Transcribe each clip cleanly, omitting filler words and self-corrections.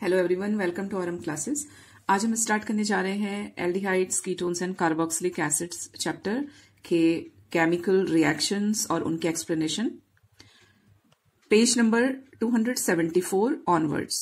Hello everyone, welcome to RM classes. आज हम start करने जा रहे हैं aldehydes, ketones and carboxylic acids chapter के केमिकल रिएक्शंस और उनके एक्सप्लेनेशन। Page number 274 onwards.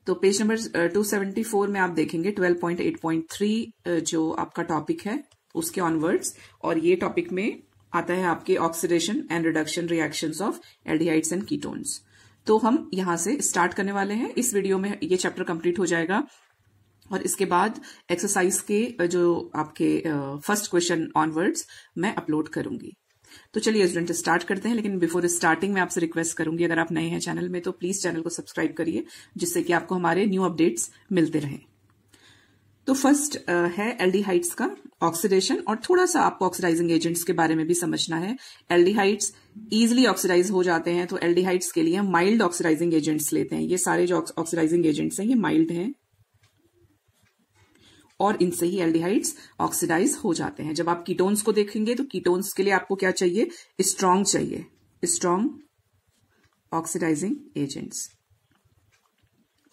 तो पेज नंबर 274 में आप देखेंगे 12.8.3 जो आपका टॉपिक है उसके ऑनवर्ड्स, और ये टॉपिक में आता है आपके oxidation and reduction reactions of aldehydes and ketones. तो हम यहां से स्टार्ट करने वाले हैं। इस वीडियो में ये चैप्टर कंप्लीट हो जाएगा और इसके बाद एक्सरसाइज के जो आपके फर्स्ट क्वेश्चन ऑनवर्ड्स मैं अपलोड करूंगी। तो चलिए स्टूडेंट स्टार्ट करते हैं, लेकिन बिफोर स्टार्टिंग मैं आपसे रिक्वेस्ट करूंगी, अगर आप नए हैं चैनल में तो प्लीज चैनल को सब्सक्राइब करिए, जिससे कि आपको हमारे न्यू अपडेट्स मिलते रहें। तो फर्स्ट है एल्डिहाइड्स का ऑक्सीडेशन, और थोड़ा सा आपको ऑक्सीडाइजिंग एजेंट्स के बारे में भी समझना है। एल्डिहाइड्स इजिली ऑक्सीडाइज हो जाते हैं, तो एल्डिहाइड्स के लिए हम माइल्ड ऑक्सीडाइजिंग एजेंट्स लेते हैं। ये सारे जो ऑक्सीडाइजिंग एजेंट्स हैं ये माइल्ड हैं और इनसे ही एल्डिहाइड्स ऑक्सीडाइज हो जाते हैं। जब आप कीटोन्स को देखेंगे तो कीटोन्स के लिए आपको क्या चाहिए? स्ट्रॉन्ग चाहिए, स्ट्रॉन्ग ऑक्सीडाइजिंग एजेंट्स।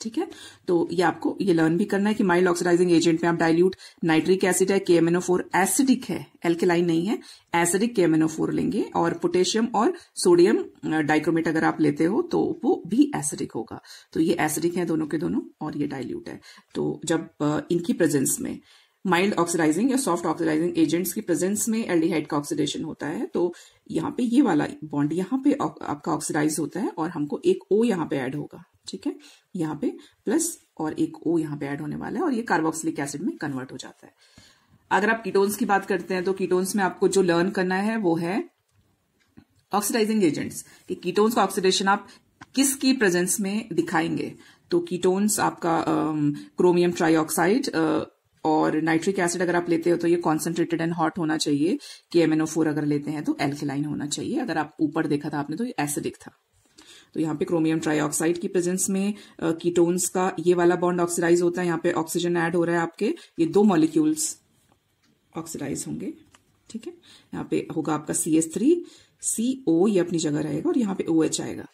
ठीक है, तो ये आपको ये लर्न भी करना है कि माइल्ड ऑक्सीडाइजिंग एजेंट में आप डाइल्यूट नाइट्रिक एसिड है, KMnO4 एसिडिक है, एल्केलाइन नहीं है, एसिडिक KMnO4 लेंगे, और पोटेशियम और सोडियम डाइक्रोमेट अगर आप लेते हो तो वो भी एसिडिक होगा। तो ये एसिडिक है दोनों के दोनों, और ये डाइल्यूट है। तो जब इनकी प्रेजेंस में माइल्ड ऑक्सीडाइजिंग या सॉफ्ट ऑक्सीडाइजिंग एजेंट्स की प्रेजेंस में एल्डिहाइड का ऑक्सीडेशन होता है, तो यहाँ पे ये वाला बॉन्ड यहाँ पे आपका ऑक्सीडाइज होता है और हमको एक O यहाँ पे ऐड होगा। ठीक है, यहाँ पे प्लस और एक O यहाँ पे ऐड होने वाला है, और ये कार्बोक्सिलिक एसिड में कन्वर्ट हो जाता है। अगर आप कीटोन्स की बात करते हैं तो कीटोन्स में आपको जो लर्न करना है वो है ऑक्सीडाइजिंग एजेंट्स, कि कीटोन्स का ऑक्सीडेशन आप किसकी प्रेजेंस में दिखाएंगे। तो कीटोन्स आपका क्रोमियम ट्राइऑक्साइड और नाइट्रिक एसिड अगर आप लेते हो तो ये कॉन्सेंट्रेटेड एंड हॉट होना चाहिए। KMnO4 अगर लेते हैं तो एल्केलाइन होना चाहिए। अगर आप ऊपर देखा था आपने तो ये एसिडिक था। तो यहाँ पे क्रोमियम ट्राइऑक्साइड की प्रेजेंस में कीटोन्स का ये वाला बॉन्ड ऑक्सीडाइज होता है। यहाँ पे ऑक्सीजन ऐड हो रहा है आपके, ये दो मॉलिक्यूल्स ऑक्सीडाइज होंगे। ठीक है, यहाँ पे होगा आपका CH3CO, ये अपनी जगह रहेगा, और यहाँ पे OH आएगा।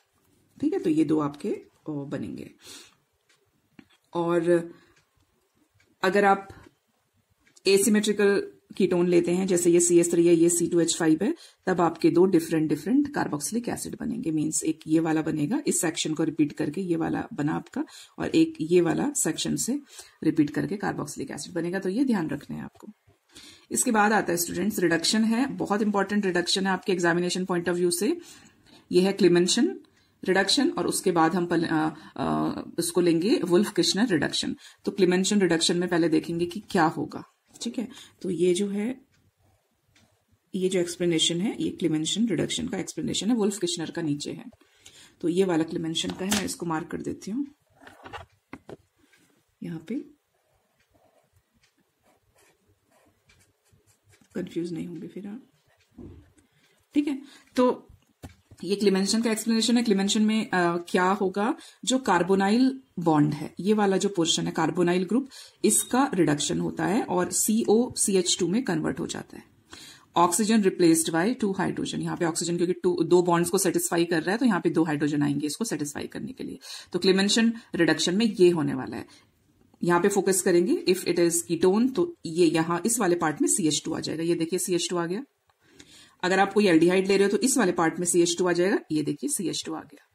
ठीक है, तो ये दो आपके बनेंगे। और अगर आप एसिमेट्रिकल कीटोन लेते हैं, जैसे ये CH3 है, ये C2H5 है, तब आपके दो डिफरेंट कार्बोक्सिलिक एसिड बनेंगे। मींस एक ये वाला बनेगा, इस सेक्शन को रिपीट करके ये वाला बना आपका, और एक ये वाला सेक्शन से रिपीट करके कार्बोक्सिलिक एसिड बनेगा। तो ये ध्यान रखना है आपको। इसके बाद आता है स्टूडेंट्स रिडक्शन है, बहुत इंपॉर्टेंट रिडक्शन है आपके एग्जामिनेशन पॉइंट ऑफ व्यू से। ये है क्लीमेंशन रिडक्शन, और उसके बाद हम उसको लेंगे वुल्फ-किर्शनर रिडक्शन। तो क्लीमेंशन रिडक्शन में पहले देखेंगे कि क्या होगा। ठीक है, तो ये जो है, ये जो एक्सप्लेनेशन है, ये क्लीमेंशन रिडक्शन का एक्सप्लेनेशन है, वुल्फ-किर्शनर का नीचे है। तो ये वाला क्लीमेंशन का है, मैं इसको मार्क कर देती हूं यहां पे, कंफ्यूज नहीं होंगे फिर आप। ठीक है, तो ये क्लीमेंशन का एक्सप्लेनेशन है। क्लीमेंशन में क्या होगा? जो कार्बोनाइल बॉन्ड है, ये वाला जो पोर्शन है कार्बोनाइल ग्रुप, इसका रिडक्शन होता है और COCH2 में कन्वर्ट हो जाता है। Oxygen replaced by 2 hydrogen. यहाँ पे ऑक्सीजन क्योंकि दो बॉन्ड्स को सेटिस्फाई कर रहा है, तो यहाँ पे 2 हाइड्रोजन आएंगे इसको सेटिस्फाई करने के लिए। तो क्लीमेंशन रिडक्शन में ये होने वाला है। यहाँ पे फोकस करेंगे, इफ इट इज कीटोन तो ये यहाँ इस वाले पार्ट में CH2 आ जाएगा। ये देखिए CH2 आ गया। अगर आप कोई एल्डिहाइड ले रहे हो तो इस वाले पार्ट में CH2 आ जाएगा। ये देखिए CH2 आ गया।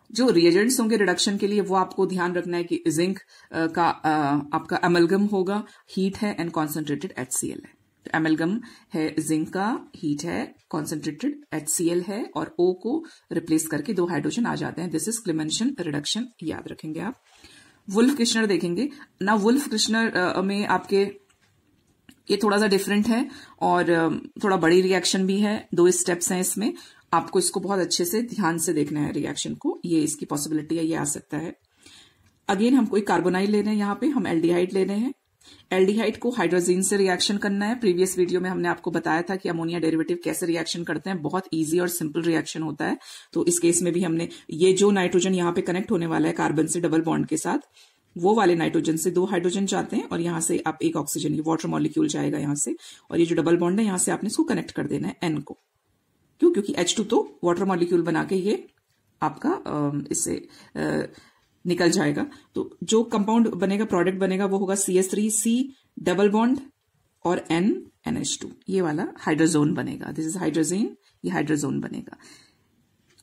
जो रिएजेंट्स होंगे रिडक्शन के लिए, वो आपको ध्यान रखना है कि जिंक का आपका एमलगम होगा, हीट है एंड कॉन्सेंट्रेटेड HCl है। तो एमलगम है जिंक का, हीट है, कॉन्सेंट्रेटेड HCl है, और O को रिप्लेस करके 2 हाइड्रोजन आ जाते हैं। दिस इज क्लीमेंशन रिडक्शन, याद रखेंगे आप। वुल्फ-किर्शनर देखेंगे ना। वुल्फ-किर्शनर में आपके ये थोड़ा सा डिफरेंट है और थोड़ा बड़ी रिएक्शन भी है। 2 स्टेप्स हैं इसमें, आपको इसको बहुत अच्छे से ध्यान से देखना है रिएक्शन को। ये इसकी पॉसिबिलिटी है, ये आ सकता है। अगेन हम कोई कार्बोनाइल ले रहे हैं, यहाँ पे हम एल्डिहाइड ले रहे हैं। एल्डिहाइड को हाइड्रोजीन से रिएक्शन करना है। प्रीवियस वीडियो में हमने आपको बताया था कि अमोनिया डेरिवेटिव कैसे रिएक्शन करते हैं। बहुत ईजी और सिंपल रिएक्शन होता है। तो इस केस में भी हमने ये जो नाइट्रोजन यहाँ पे कनेक्ट होने वाला है कार्बन से डबल बॉन्ड के साथ, वो वाले नाइट्रोजन से 2 हाइड्रोजन जाते हैं, और यहां से आप एक ऑक्सीजन, ये वाटर मॉलिक्यूल जाएगा यहां से, और ये जो डबल बॉन्ड है यहां से आपने इसको कनेक्ट कर देना है N को। क्योंकि H2 तो वाटर मॉलिक्यूल बना के ये आपका इससे निकल जाएगा। तो जो कंपाउंड बनेगा, प्रोडक्ट बनेगा, वो होगा CH3C डबल बॉन्ड और NH2, ये वाला हाइड्रोजोन बनेगा। दिस इज हाइड्रोजन, ये हाइड्रोजोन बनेगा।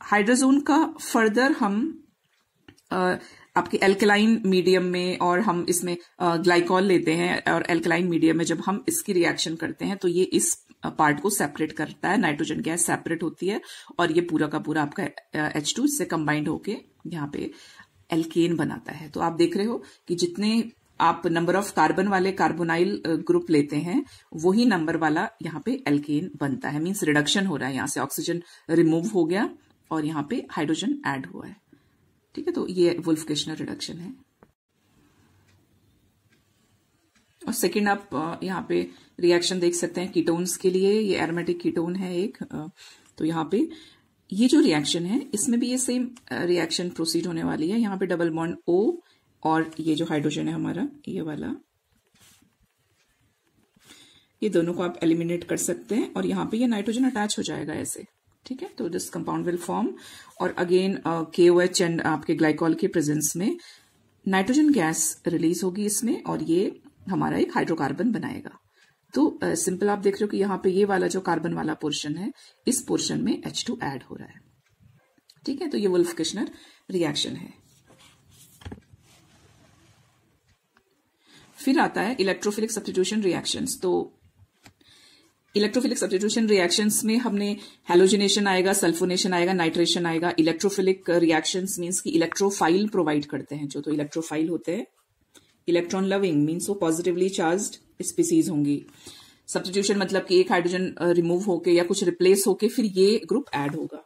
हाइड्रोजोन का फर्दर हम आपके एल्कलाइन मीडियम में, और हम इसमें ग्लाइकॉल लेते हैं, और एल्कलाइन मीडियम में जब हम इसकी रिएक्शन करते हैं तो ये इस पार्ट को सेपरेट करता है, नाइट्रोजन गैस सेपरेट होती है, और ये पूरा का पूरा आपका H2 इससे कंबाइंड होके यहाँ पे एल्केन बनाता है। तो आप देख रहे हो कि जितने आप नंबर ऑफ कार्बन वाले कार्बोनाइल ग्रुप लेते हैं, वही नंबर वाला यहाँ पे एल्केन बनता है। मीन्स रिडक्शन हो रहा है, यहाँ से ऑक्सीजन रिमूव हो गया और यहाँ पे हाइड्रोजन ऐड हुआ है। ठीक है, तो ये वुल्फ-किशनर रिडक्शन है। और सेकंड आप यहाँ पे रिएक्शन देख सकते हैं कीटोन्स के लिए, ये एरोमेटिक कीटोन है एक। तो यहाँ पे ये जो रिएक्शन है, इसमें भी ये सेम रिएक्शन प्रोसीड होने वाली है। यहाँ पे डबल बॉन्ड O और ये जो हाइड्रोजन है हमारा, ये वाला, ये दोनों को आप एलिमिनेट कर सकते हैं, और यहाँ पे ये नाइट्रोजन अटैच हो जाएगा ऐसे। ठीक है, तो दिस कंपाउंड विल फॉर्म, और अगेन KOH एंड आपके ग्लाइकॉल के प्रेजेंस में नाइट्रोजन गैस रिलीज होगी इसमें, और ये हमारा एक हाइड्रोकार्बन बनाएगा। तो सिंपल आप देख रहे हो कि यहाँ पे ये वाला जो कार्बन वाला पोर्शन है, इस पोर्शन में H2 ऐड हो रहा है। ठीक है, तो ये वुल्फ-किशनर रिएक्शन है। फिर आता है इलेक्ट्रोफिलिक सब्स्टिट्यूशन रिएक्शंस। तो इलेक्ट्रोफिलिक सब्स्टिट्यूशन रिएक्शंस में हमने हैलोजिनेशन आएगा, सल्फोनेशन आएगा, नाइट्रेशन आएगा। इलेक्ट्रोफिलिक रिएक्शंस मींस कि इलेक्ट्रोफाइल प्रोवाइड करते हैं जो, तो इलेक्ट्रोफाइल होते हैं। इलेक्ट्रॉन लविंग मींस वो पॉजिटिवली चार्ज्ड स्पीसीज होंगी। सब्स्टिट्यूशन मतलब कि एक हाइड्रोजन रिमूव होके या कुछ रिप्लेस होके फिर ये ग्रुप ऐड होगा,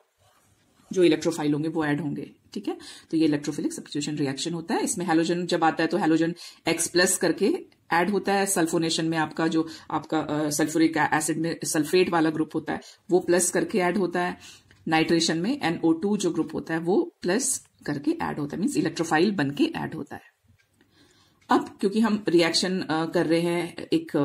जो इलेक्ट्रोफाइल होंगे वो ऐड होंगे। ठीक है, तो ये इलेक्ट्रोफिलिक सब्स्टिट्यूशन रिएक्शन होता है। इसमें हैलोजन जब आता है तो हैलोजन X+ करके ऐड होता है। सल्फोनेशन में आपका जो आपका सल्फ्यूरिक एसिड में सल्फेट वाला ग्रुप होता है वो प्लस करके ऐड होता है। नाइट्रेशन में NO2 जो ग्रुप होता है वो प्लस करके ऐड होता है, मीन्स इलेक्ट्रोफाइल बन के ऐड होता है। अब क्योंकि हम रिएक्शन कर रहे हैं एक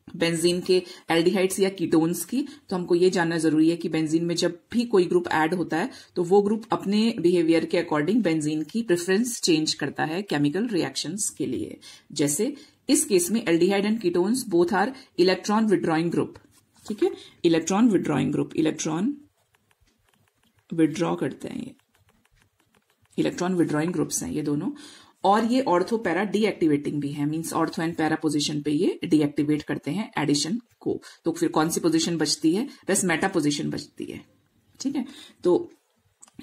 बेंजीन के एल्डिहाइड्स या कीटोन्स की, तो हमको ये जानना जरूरी है कि बेंजीन में जब भी कोई ग्रुप ऐड होता है तो वो ग्रुप अपने बिहेवियर के अकॉर्डिंग बेंजीन की प्रेफरेंस चेंज करता है केमिकल रिएक्शंस के लिए। जैसे इस केस में aldehyde and ketones both are electron withdrawing group. ठीक है, electron withdrawing group, electron withdraw करते हैं, ये इलेक्ट्रॉन विड्रॉइंग ग्रुप्स हैं ये दोनों। और ये ऑर्थो पैरा डीएक्टिवेटिंग भी है, means ortho and para position पे ये डीएक्टिवेट करते हैं एडिशन को। तो फिर कौन सी पोजीशन बचती है? बस मेटा पोजीशन बचती है। ठीक है, तो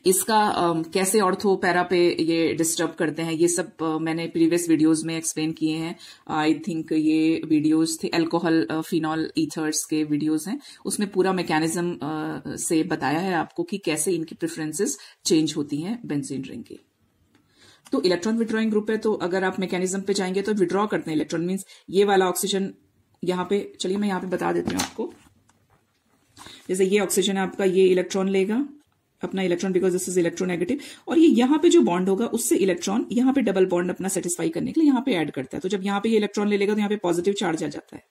इसका कैसे ऑर्थो पैरा पे ये डिस्टर्ब करते हैं, ये सब मैंने प्रीवियस वीडियोस में एक्सप्लेन किए हैं। आई थिंक ये वीडियोस थे अल्कोहल फिनॉल ईथर्स के वीडियोस हैं, उसमें पूरा मैकेनिज्म से बताया है आपको कि कैसे इनकी प्रेफरेंसेस चेंज होती हैं बेंजीन रिंग की। तो इलेक्ट्रॉन विड्रॉइंग ग्रुप है, तो अगर आप मैकेनिज्म पे जाएंगे तो विड्रॉ करते हैं इलेक्ट्रॉन, मींस ये वाला ऑक्सीजन यहाँ पे, चलिए मैं यहाँ पे बता देती हूँ आपको। जैसे ये ऑक्सीजन आपका, ये इलेक्ट्रॉन लेगा अपना electron, because this is electronegative, और ये यहाँ पे जो बॉन्ड होगा उससे इलेक्ट्रॉन यहाँ पे डबल बॉन्ड अपना सेटिस्फाई करने के लिए यहाँ पे ऐड करता है। तो जब यहाँ पे ये इलेक्ट्रॉन ले लेगा तो यहाँ पे पॉजिटिव चार्ज आ जाता है,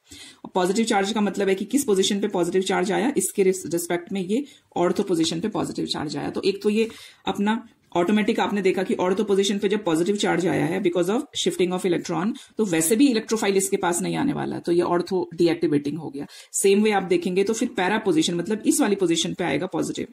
और पॉजिटिव चार्ज का मतलब है कि किस पोजीशन पे पॉजिटिव चार्ज आया, इसके रिस्पेक्ट में ये ऑर्थो पोजीशन पे पॉजिटिव चार्ज आया। तो एक तो ये अपना ऑटोमेटिक आपने देखा कि ऑर्थो पोजीशन पे जब पॉजिटिव चार्ज आया है because of shifting of electron, तो वैसे भी इलेक्ट्रोफाइल इसके पास नहीं आने वाला, तो ये ऑर्थो डीएक्टिवेटिंग हो गया। सेम वे आप देखेंगे तो फिर पैरा पोजीशन मतलब इस वाली पोजीशन पे आएगा पॉजिटिव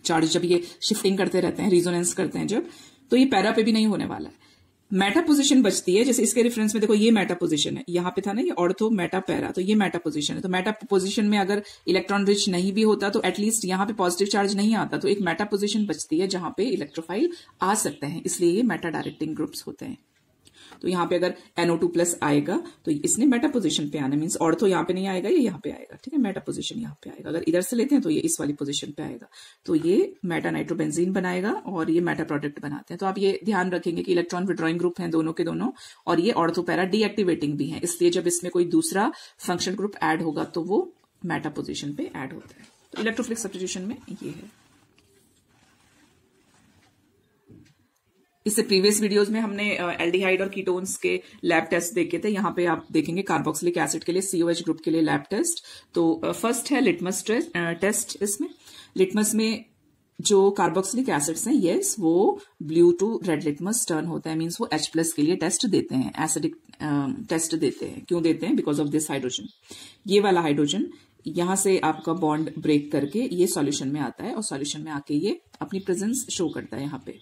चार्ज, जब ये शिफ्टिंग करते रहते हैं, रिजोनेंस करते हैं जब, तो ये पैरा पे भी नहीं होने वाला है। मेटा पोजीशन बचती है, जैसे इसके रेफरेंस में देखो ये मेटा पोजीशन है, यहाँ पे था ना ये ऑर्थो मेटा पैरा, तो ये मेटा पोजीशन है। तो मेटा पोजीशन में अगर इलेक्ट्रॉन रिच नहीं भी होता तो एटलीस्ट यहाँ पे पॉजिटिव चार्ज नहीं आता, तो एक मेटा पोजीशन बचती है जहां पे इलेक्ट्रोफाइल आ सकते हैं, इसलिए ये मेटा डायरेक्टिंग ग्रुप्स होते हैं। तो यहाँ पे अगर NO2+ आएगा तो इसने मेटा पोजीशन पे आना, मींस ऑर्थो यहाँ पे नहीं आएगा, ये यहाँ पे आएगा। ठीक है, मेटा पोजीशन यहाँ पे आएगा। अगर इधर से लेते हैं तो ये इस वाली पोजीशन पे आएगा, तो ये मेटा नाइट्रोबेंजीन बनाएगा और ये मेटा प्रोडक्ट बनाते हैं। तो आप ये ध्यान रखेंगे कि इलेक्ट्रॉन विड्रॉइंग ग्रुप हैं दोनों के दोनों, और ये ऑर्थो पैरा डीएक्टिवेटिंग भी है, इसलिए जब इसमें कोई दूसरा फंक्शन ग्रुप ऐड होगा तो वो मेटा पोजीशन पे ऐड होता है। तो इलेक्ट्रोफिलिक सब्स्टिट्यूशन में ये है। इससे प्रीवियस वीडियोस में हमने एल्डिहाइड और कीटोन्स के लैब टेस्ट देखे थे। यहाँ पे आप देखेंगे कार्बोक्सिलिक एसिड के लिए COH ग्रुप के लिए लैब टेस्ट। तो फर्स्ट है लिटमस टेस्ट। इसमें लिटमस में जो कार्बोक्सिलिक एसिड्स हैं, यस, वो blue to red litmus turn होता है, मींस वो H+ के लिए टेस्ट देते हैं, एसिडिक टेस्ट देते हैं। क्यों देते हैं? Because of this hydrogen. ये वाला हाइड्रोजन यहां से आपका बॉन्ड ब्रेक करके ये सॉल्यूशन में आता है और सॉल्यूशन में आके ये अपनी प्रेजेंस शो करता है यहाँ पे,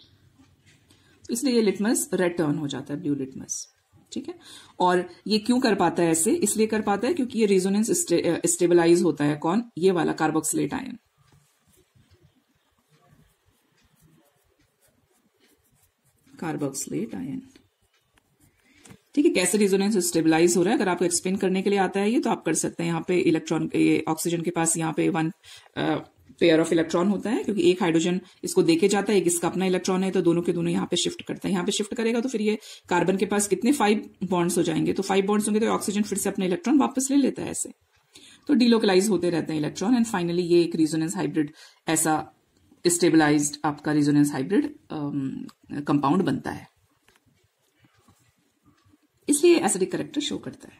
इसलिए ये लिटमस रेड टर्न हो जाता है, ब्लू लिटमस। ठीक है, और ये क्यों कर पाता है ऐसे? इसलिए कर पाता है क्योंकि ये रेजोनेंस स्टेबलाइज होता है। कौन? ये वाला कार्बोक्सिलेट आयन। Carboxylate ion. ठीक है, कैसे रेजोनेंस स्टेबलाइज हो रहा है अगर आपको एक्सप्लेन करने के लिए आता है ये, तो आप कर सकते हैं। यहाँ पे इलेक्ट्रॉन, ये ऑक्सीजन के पास यहाँ पे 1 पेयर ऑफ इलेक्ट्रॉन होता है, क्योंकि एक हाइड्रोजन इसको देके जाता है, एक इसका अपना इलेक्ट्रॉन है, तो दोनों के दोनों यहाँ पे शिफ्ट करते हैं। यहाँ पे शिफ्ट करेगा तो फिर ये कार्बन के पास कितने 5 बॉन्ड्स हो जाएंगे, तो 5 बॉन्ड्स होंगे तो ऑक्सीजन फिर से अपना इलेक्ट्रॉन वापस ले लेता है ऐसे, तो डिलोकलाइज होते रहते हैं इलेक्ट्रॉन, एंड फाइनली ये एक रेजोनेंस हाइब्रिड, ऐसा स्टेबलाइज्ड आपका रेजोनेंस हाइब्रिड कंपाउंड बनता है, इसलिए एसिडिक कैरेक्टर शो करता है।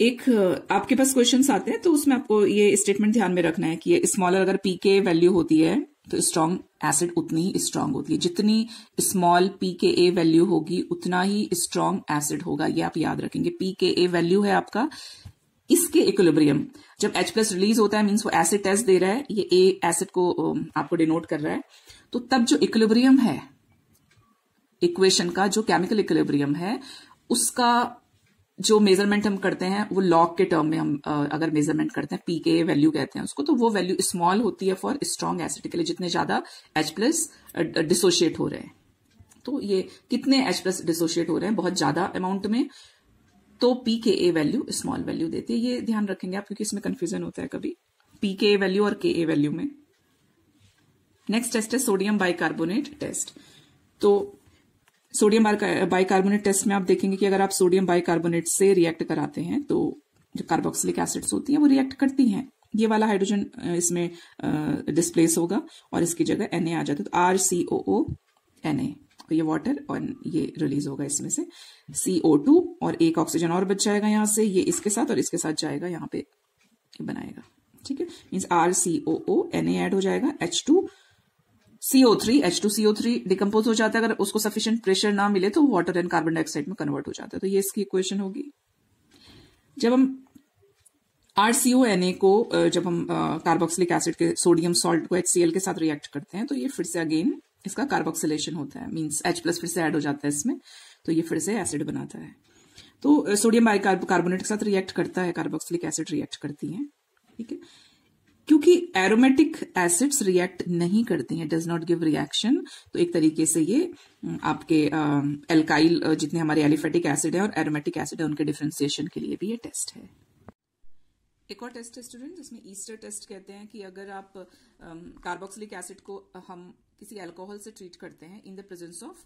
एक आपके पास क्वेश्चंस आते हैं तो उसमें आपको ये स्टेटमेंट ध्यान में रखना है कि ये स्मॉलर अगर pK वैल्यू होती है तो स्ट्रांग एसिड उतनी ही स्ट्रांग होती है, जितनी स्मॉल pKa वैल्यू होगी उतना ही स्ट्रांग एसिड होगा, ये आप याद रखेंगे। pKa वैल्यू है आपका इसके इक्विलिब्रियम, जब H+ रिलीज होता है मींस वो एसिड टेस्ट दे रहा है, ये A एसिड को आपको डिनोट कर रहा है, तो तब जो इक्विलिब्रियम है इक्वेशन का, जो केमिकल इक्विलिब्रियम है, उसका जो मेजरमेंट हम करते हैं वो लॉग के टर्म में हम अगर मेजरमेंट करते हैं, pKa वैल्यू कहते हैं उसको, तो वो वैल्यू स्मॉल होती है फॉर स्ट्रॉन्ग एसिड के लिए, जितने ज्यादा H+ डिसोशिएट हो रहे हैं। तो ये कितने H+ डिसोशिएट हो रहे हैं बहुत ज्यादा अमाउंट में, तो pKa वैल्यू स्मॉल वैल्यू देती है। ये ध्यान रखेंगे आप, क्योंकि इसमें कंफ्यूजन होता है कभी pKa वैल्यू और Ka वैल्यू में। नेक्स्ट टेस्ट है सोडियम बाइकार्बोनेट टेस्ट। तो सोडियम बाइकार्बोनेट टेस्ट में आप देखेंगे कि अगर आप सोडियम बाइकार्बोनेट से रिएक्ट कराते हैं तो जो कार्बोक्सिलिक एसिड्स होती हैं वो रिएक्ट करती हैं, ये वाला हाइड्रोजन इसमें डिस्प्लेस होगा और इसकी जगह Na आ जाता है, तो RCOO Na, तो ये वाटर और ये रिलीज होगा इसमें से CO2, और एक ऑक्सीजन और बच जाएगा यहाँ से, ये इसके साथ और इसके साथ जाएगा यहाँ पे बनाएगा। ठीक है, मीन्स RCOO Na ऐड हो जाएगा, H2CO3 डिकम्पोज हो जाता है, अगर उसको सफिशिएंट प्रेशर ना मिले तो वाटर एंड कार्बन डाइऑक्साइड में कन्वर्ट हो जाता है, तो ये इसकी इक्वेशन होगी। जब हम RCONA को जब हम कार्बोक्सिलिक एसिड के सोडियम सॉल्ट को HCl के साथ रिएक्ट करते हैं तो ये फिर से अगेन इसका कार्बोक्सिलेशन होता है, मींस H+ फिर से ऐड हो जाता है इसमें, तो ये फिर से एसिड बनाता है। तो सोडियम बाइकार्बोनेट के साथ रिएक्ट करता है, कार्बोक्सिलिक एसिड रिएक्ट करती है। ठीक है, क्योंकि एरोमेटिक एसिड्स रिएक्ट नहीं करती हैं, डज नॉट गिव रिएक्शन, तो एक तरीके से ये आपके एल्काइल जितने हमारे एलिफेटिक एसिड है और एरोमेटिक एसिड है उनके डिफरेंशिएशन के लिए भी ये टेस्ट है। एक और टेस्ट है स्टूडेंट जिसमें ईस्टर टेस्ट कहते हैं कि अगर आप कार्बोक्सिलिक एसिड को हम किसी अल्कोहल से ट्रीट करते हैं in the presence of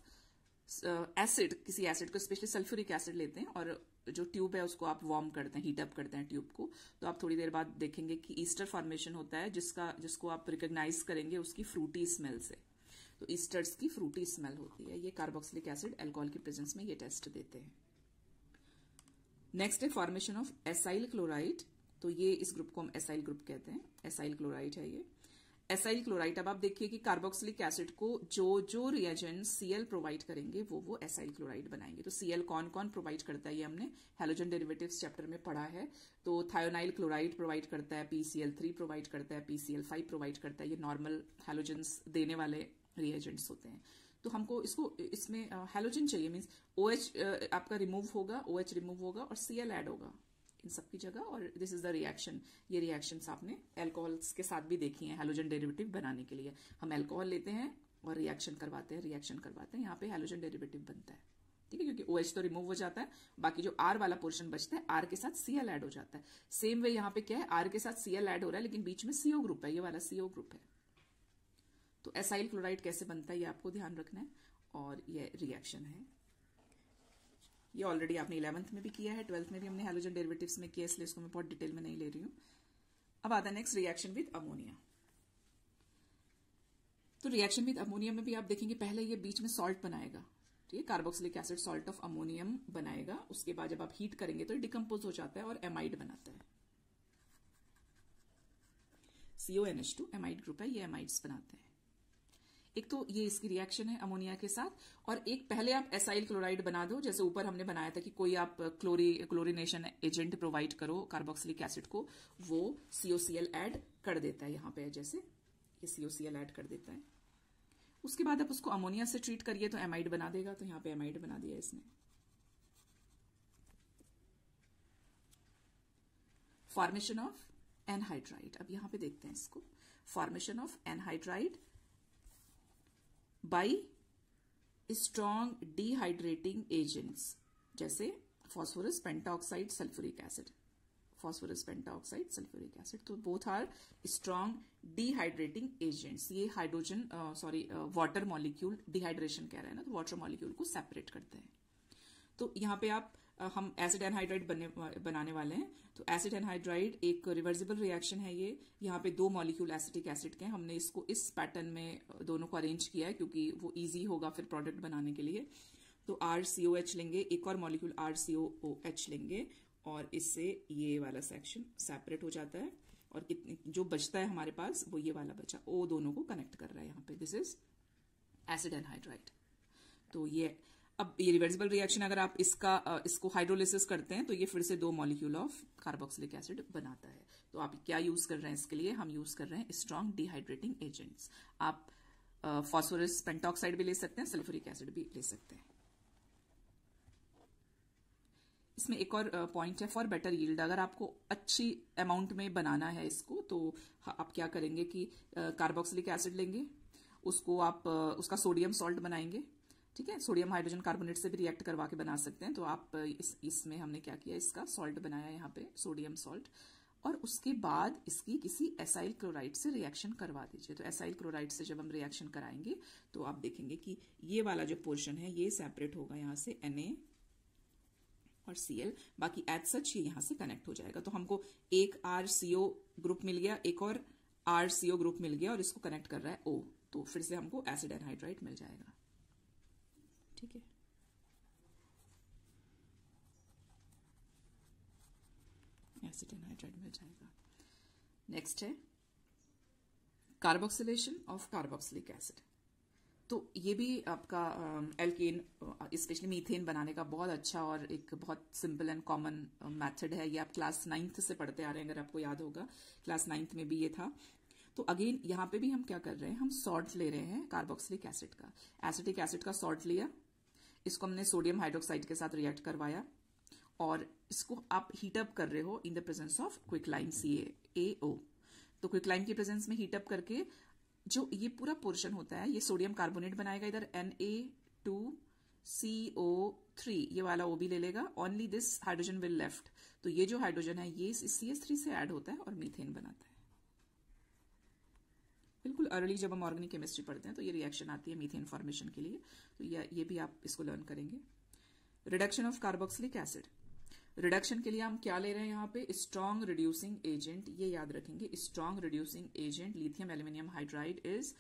acid, किसी एसिड को स्पेशली सल्फ्यूरिक एसिड लेते हैं और जो ट्यूब है उसको आप वार्म करते हैं, हीट अप करते हैं ट्यूब को, तो आप थोड़ी देर बाद देखेंगे कि ईस्टर फॉर्मेशन होता है जिसको आप रिकॉग्नाइज करेंगे उसकी फ्रूटी स्मेल से, तो ईस्टर्स की फ्रूटी स्मेल होती है, ये कार्बोक्सिलिक एसिड अल्कोहल की प्रेजेंस में ये टेस्ट देते हैं। नेक्स्ट है फॉर्मेशन ऑफ एसाइल क्लोराइड, तो ये इस ग्रुप को हम एसाइल ग्रुप कहते हैं, एसाइल क्लोराइड है ये। एसाइल क्लोराइड, अब आप देखिए कि कार्बोक्सिलिक एसिड को जो रिएजेंट Cl प्रोवाइड करेंगे वो एसाइल क्लोराइड बनाएंगे। तो Cl कौन कौन प्रोवाइड करता है ये हमने हैलोजन डेरिवेटिव्स चैप्टर में पढ़ा है, तो थायोनाइल क्लोराइड प्रोवाइड करता है, PCl3 प्रोवाइड करता है, PCl5 प्रोवाइड करता है, ये नॉर्मल हैलोजन्स देने वाले रिएजेंट्स होते हैं। तो हमको इसमें हैलोजन चाहिए, मीन्स OH आपका रिमूव होगा, OH रिमूव होगा और Cl ऐड होगा इन सबकी जगह, और दिस इज द रिएक्शन। ये रिएक्शंस आपने एल्कोहल्स के साथ भी देखी हैं, हैलोजन डेरिवेटिव बनाने के लिए हम एल्कोहल लेते हैं और रिएक्शन करवाते हैं, यहाँ पे हैलोजन डेरिवेटिव बनता है। ठीक है, क्योंकि OH तो रिमूव हो जाता है, बाकी जो R वाला पोर्शन बचता है R के साथ Cl ऐड हो जाता है। सेम वे यहाँ पे क्या है, R के साथ Cl ऐड हो रहा है लेकिन बीच में CO ग्रुप है, ये वाला CO ग्रुप है। तो एसाइल क्लोराइड कैसे बनता है ये आपको ध्यान रखना है, और ये रिएक्शन है, ये ऑलरेडी आपने 11th में भी किया है, 12th में भी हमने हैलोजन डेरिवेटिव्स में किया, इसलिए इसको मैं बहुत डिटेल में नहीं ले रही हूं। अब आता है नेक्स्ट रिएक्शन विद अमोनिया। तो रिएक्शन विद अमोनिया में भी आप देखेंगे पहले ये बीच में सॉल्ट बनाएगा, ठीक है, carboxylic acid salt of ammonium बनाएगा, उसके बाद जब आप हीट करेंगे तो डिकम्पोज हो जाता है और एमाइड बनाता है। CONH2 एमाइड ग्रुप है, ये एमाइड्स बनाते हैं। एक तो ये इसकी रिएक्शन है अमोनिया के साथ, और एक पहले आप एसाइल क्लोराइड बना दो, जैसे ऊपर हमने बनाया था कि कोई आप क्लोरीनेशन एजेंट प्रोवाइड करो कार्बोक्सिलिक एसिड को, वो COCl ऐड कर देता है। यहां पे जैसे ये COCl ऐड कर देता है। उसके बाद आप उसको अमोनिया से ट्रीट करिए तो एमाइड बना देगा, तो यहां पे एमाइड बना दिया इसने। फॉर्मेशन ऑफ एनहाइड्राइड, अब यहां पे देखते हैं इसको। Formation of anhydride by strong dehydrating agents, जैसे phosphorus pentoxide sulphuric acid, phosphorus pentoxide sulphuric acid, तो both are strong dehydrating agents. ये हाइड्रोजन वाटर मॉलिक्यूल, डिहाइड्रेशन कह रहे हैं ना, तो वाटर मॉलिक्यूल को सेपरेट करते हैं। तो यहां पे हम एसिड एनहाइड्राइड बनाने वाले हैं। तो एसिड एनहाइड्राइड एक रिवर्सिबल रिएक्शन है ये। यहाँ पे 2 मॉलिक्यूल एसिटिक एसिड के हैं, हमने इसको इस पैटर्न में दोनों को अरेंज किया है क्योंकि वो इजी होगा फिर प्रोडक्ट बनाने के लिए। तो RCOH लेंगे, एक और मॉलिक्यूल RCOOH लेंगे, और इससे ये वाला सेक्शन सेपरेट हो जाता है, और जो बचता है हमारे पास वो ये वाला बचा, O दोनों को कनेक्ट कर रहा है यहाँ पे। This is acid anhydride. तो ये अब ये रिवर्सिबल रिएक्शन, अगर आप इसको हाइड्रोलिसिस करते हैं तो ये फिर से 2 मॉलिक्यूल ऑफ कार्बोक्सिलिक एसिड बनाता है। तो आप क्या यूज कर रहे हैं इसके लिए? हम यूज कर रहे हैं स्ट्रॉन्ग डिहाइड्रेटिंग एजेंट्स। आप फॉस्फोरस पेंटाऑक्साइड भी ले सकते हैं, सल्फ्यूरिक एसिड भी ले सकते हैं। इसमें एक और पॉइंट है, फॉर बेटर यील्ड, अगर आपको अच्छी अमाउंट में बनाना है इसको, तो आप क्या करेंगे कि कार्बोक्सिलिक एसिड लेंगे, उसको आप उसका सोडियम सॉल्ट बनाएंगे। ठीक है, सोडियम हाइड्रोजन कार्बोनेट से भी रिएक्ट करवा के बना सकते हैं। तो आप इसमें हमने क्या किया, इसका सॉल्ट बनाया यहाँ पे, सोडियम सॉल्ट, और उसके बाद इसकी किसी एसाइल क्लोराइड से रिएक्शन करवा दीजिए। तो एसाइल क्लोराइड से जब हम रिएक्शन कराएंगे तो आप देखेंगे कि ये वाला जो पोर्शन है ये सेपरेट होगा यहाँ से, Na और Cl, बाकी एज सच ये यहां से कनेक्ट हो जाएगा। तो हमको एक RCO ग्रुप मिल गया, एक और RCO ग्रुप मिल गया, और इसको कनेक्ट कर रहा है O, तो फिर से हमको एसिड एनहाइड्राइड मिल जाएगा। ठीक है, एसिड एनहाइड्राइड मिल जाएगा। नेक्स्ट है कार्बोक्सिलेशन ऑफ कार्बोक्सिलिक एसिड। तो ये भी आपका एल्केन, स्पेशली मीथेन बनाने का बहुत अच्छा और एक बहुत सिंपल एंड कॉमन मेथड है। ये आप क्लास 9th से पढ़ते आ रहे हैं, अगर आपको याद होगा, क्लास 9th में भी ये था। तो अगेन यहाँ पे भी हम क्या कर रहे हैं, हम सॉल्ट ले रहे हैं कार्बोक्सिलिक एसिड का, एसिटिक एसिड का सॉल्ट लिया, इसको हमने सोडियम हाइड्रोक्साइड के साथ रिएक्ट करवाया, और इसको आप हीटअप कर रहे हो in the presence of quicklime CaO। तो क्विकलाइम की प्रेजेंस में हीटअप करके जो ये पूरा पोर्शन होता है, ये सोडियम कार्बोनेट बनाएगा, इधर Na2CO3 ये वाला O भी ले लेगा, only this hydrogen will left. तो ये जो हाइड्रोजन है ये CH3 से ऐड होता है और मीथेन बनाता है। बिल्कुल अर्ली जब हम ऑर्गेनिक केमिस्ट्री पढ़ते हैं तो ये रिएक्शन आती है मीथेन फॉर्मेशन के लिए, तो ये भी आप इसको लर्न करेंगे। Reduction of carboxylic acid, reduction के लिए हम क्या ले रहे हैं यहाँ पे, स्ट्रॉन्ग रिड्यूसिंग एजेंट, ये याद रखेंगे, strong reducing agent, lithium aluminium hydride is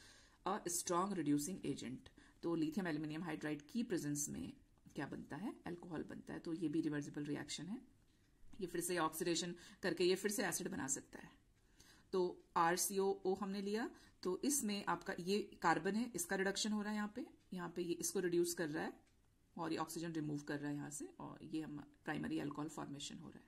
a strong reducing agent. तो लिथियम एल्यूमिनियम हाइड्राइड की प्रेजेंस में क्या बनता है, अल्कोहल बनता है। तो ये भी रिवर्सिबल रिएक्शन है, ये फिर से ऑक्सीडेशन करके ये फिर से एसिड बना सकता है। तो RCOO हमने लिया, तो इसमें आपका ये कार्बन है, इसका रिडक्शन हो रहा है यहाँ पे ये इसको रिड्यूस कर रहा है, और ये ऑक्सीजन रिमूव कर रहा है यहां से, और ये हम प्राइमरी अल्कोहल फॉर्मेशन हो रहा है।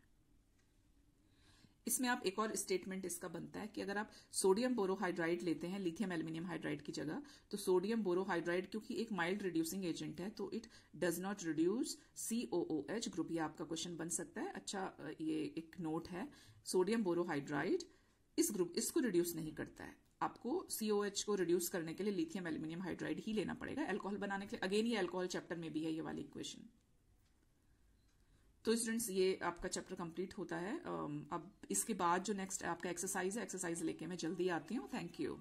इसमें आप एक और स्टेटमेंट इसका बनता है कि अगर आप सोडियम बोरोहाइड्राइड लेते हैं लिथियम एल्यूमिनियम हाइड्राइड की जगह, तो सोडियम बोरोहाइड्राइड क्योंकि एक माइल्ड रिड्यूसिंग एजेंट है, तो it does not reduce COOH group. ये आपका क्वेश्चन बन सकता है। अच्छा, ये एक नोट है, सोडियम बोरोहाइड्राइड इस ग्रुप इसको रिड्यूस नहीं करता है। आपको COH को रिड्यूस करने के लिए लिथियम एल्यूमिनियम हाइड्राइड ही लेना पड़ेगा अल्कोहल बनाने के लिए। अगेन ये अल्कोहल चैप्टर में भी है ये वाली इक्वेशन। तो स्टूडेंट्स ये आपका चैप्टर कंप्लीट होता है। अब इसके बाद जो नेक्स्ट आपका एक्सरसाइज है, एक्सरसाइज लेके मैं जल्दी आती हूँ। Thank you.